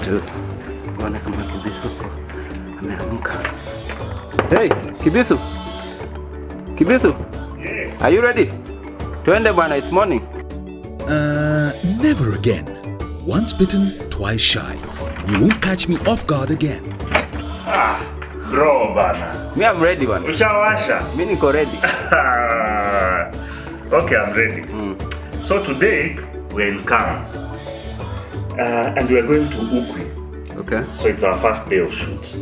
tu kuona kama Kibisu ameamka. Hey, Kibisu. Kibisu. Yeah. Are you ready? Twende bwana, it's morning. Never again. Once bitten, twice shy. You won't catch me off guard again. Bro bana. Me, I'm ready bwana. Ushawasha? Me niko ready. Okay, I'm ready. So today we're in Kang. And we're going to Ukwi. Okay. So it's our first day of shoot.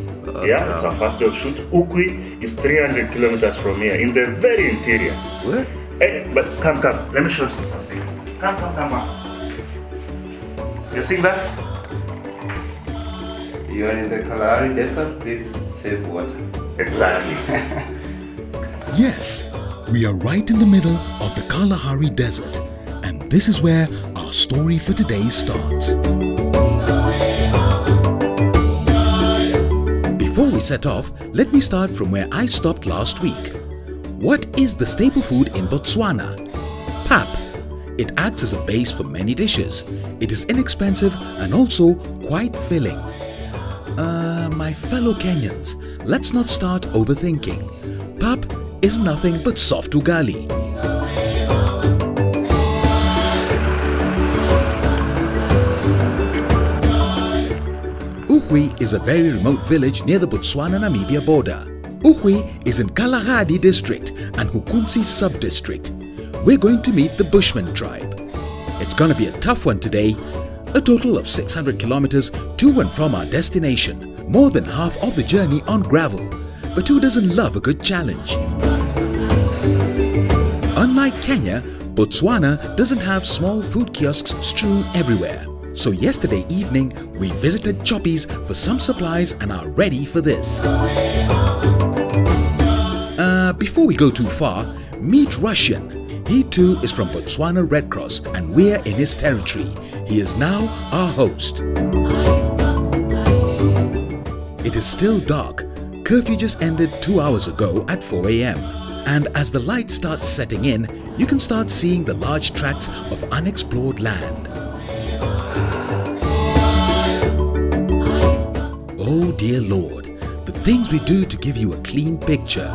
Yeah, it's our first day of shoot. Ukwi is 300 kilometers from here, in the very interior. What? Hey, but come, let me show you something. Come on. You see that? You are in the Kalahari Desert, please save water. Exactly. Yes, we are right in the middle of the Kalahari Desert, and this is where our story for today starts. Before we set off, let me start from where I stopped last week. What is the staple food in Botswana? Pap. It acts as a base for many dishes. It is inexpensive and also quite filling. My fellow Kenyans, let's not start overthinking. Pap is nothing but soft ugali. Ukwi is a very remote village near the Botswana-Namibia border. Ukwi is in Kalahari district and Hukunsi sub-district. We're going to meet the Bushman tribe. It's gonna be a tough one today. A total of 600 kilometers to and from our destination. More than half of the journey on gravel. But who doesn't love a good challenge? Unlike Kenya, Botswana doesn't have small food kiosks strewn everywhere. So yesterday evening, we visited Choppies for some supplies and are ready for this. Before we go too far, meet Russian. He too is from Botswana Red Cross and we're in his territory. He is now our host. It is still dark. Curfew just ended 2 hours ago at 4 AM. And as the light starts setting in, you can start seeing the large tracts of unexplored land. Oh dear Lord, the things we do to give you a clean picture.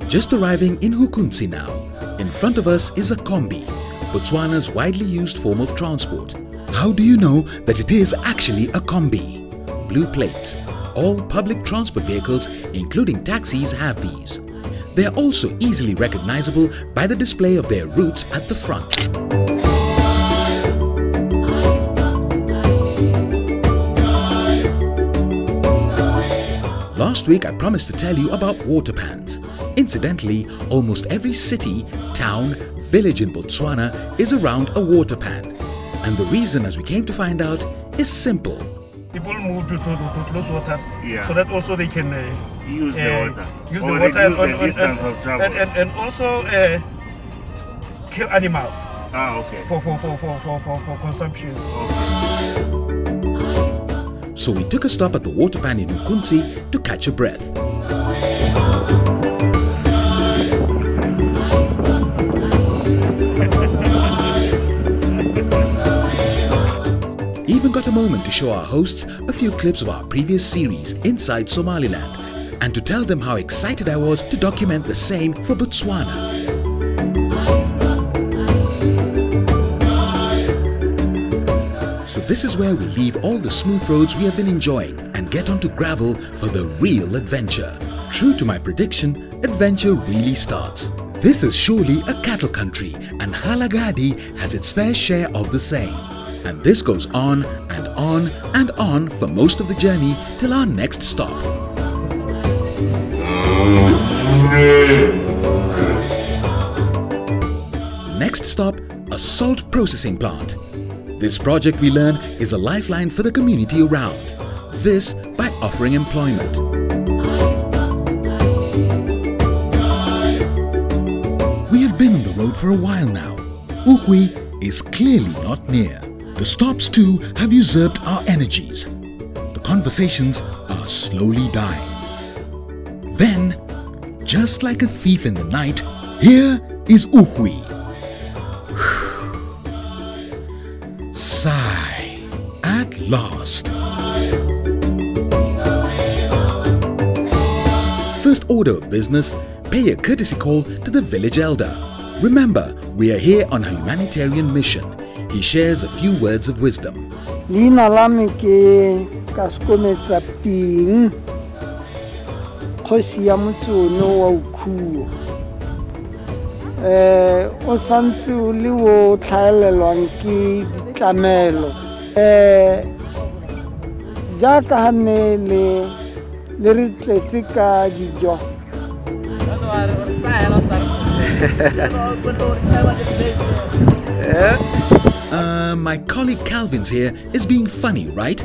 Just arriving in Hukunsi now. In front of us is a kombi, Botswana's widely used form of transport. How do you know that it is actually a kombi? Blue plates. All public transport vehicles, including taxis, have these. They are also easily recognizable by the display of their routes at the front. Last week I promised to tell you about water pans. Incidentally, almost every city, town, village in Botswana is around a water pan. And the reason, as we came to find out, is simple. People move to close water, so that also they can use the water. Use or the water the distance of travel. And also kill animals. Okay. For consumption. Okay. So we took a stop at the water pan in Hukunsi to catch a breath. Even got a moment to show our hosts a few clips of our previous series, Inside Somaliland, and to tell them how excited I was to document the same for Botswana. So this is where we leave all the smooth roads we have been enjoying and get onto gravel for the real adventure. True to my prediction, adventure really starts. This is surely a cattle country and Halagadi has its fair share of the same. And this goes on and on and on for most of the journey till our next stop. Next stop, a salt processing plant. This project, we learn, is a lifeline for the community around. This by offering employment. We have been on the road for a while now. Ukwi is clearly not near. The stops too have usurped our energies. The conversations are slowly dying. Then, just like a thief in the night, here is Ukwi. At last. First order of business, pay a courtesy call to the village elder. Remember, we are here on a humanitarian mission. He shares a few words of wisdom. Lina lami ke kaskometsa ping. Khosi ya motsono wa ukhuo. O santse o le o tlhaelelwang ke ditlamelo. Jaaka ha ne le re tletse ka dijo. My colleague Calvin's here is being funny, right?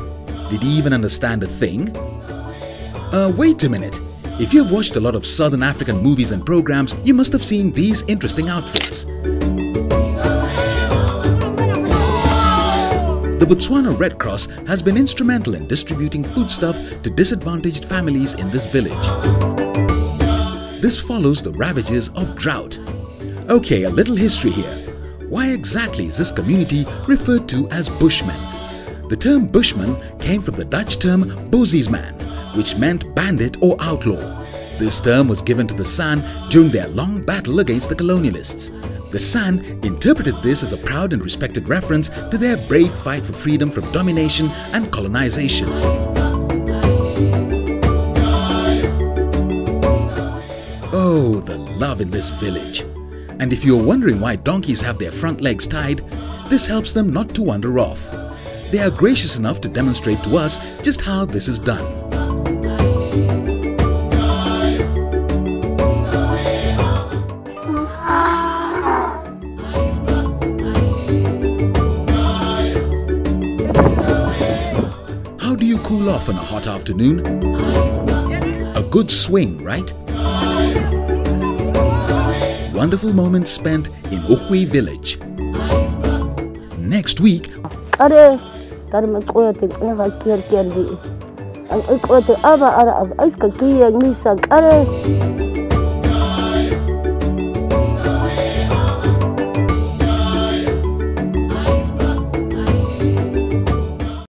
Did he even understand a thing? Wait a minute. If you've watched a lot of Southern African movies and programs, you must have seen these interesting outfits. The Botswana Red Cross has been instrumental in distributing foodstuff to disadvantaged families in this village. This follows the ravages of drought. Okay, a little history here. Why exactly is this community referred to as Bushmen? The term Bushman came from the Dutch term Boziesman, which meant bandit or outlaw. This term was given to the San during their long battle against the colonialists. The San interpreted this as a proud and respected reference to their brave fight for freedom from domination and colonization. Oh, the love in this village. And if you're wondering why donkeys have their front legs tied, this helps them not to wander off. They are gracious enough to demonstrate to us just how this is done. How do you cool off on a hot afternoon? A good swing, right? Wonderful moments spent in Ukhui village. Next week, Are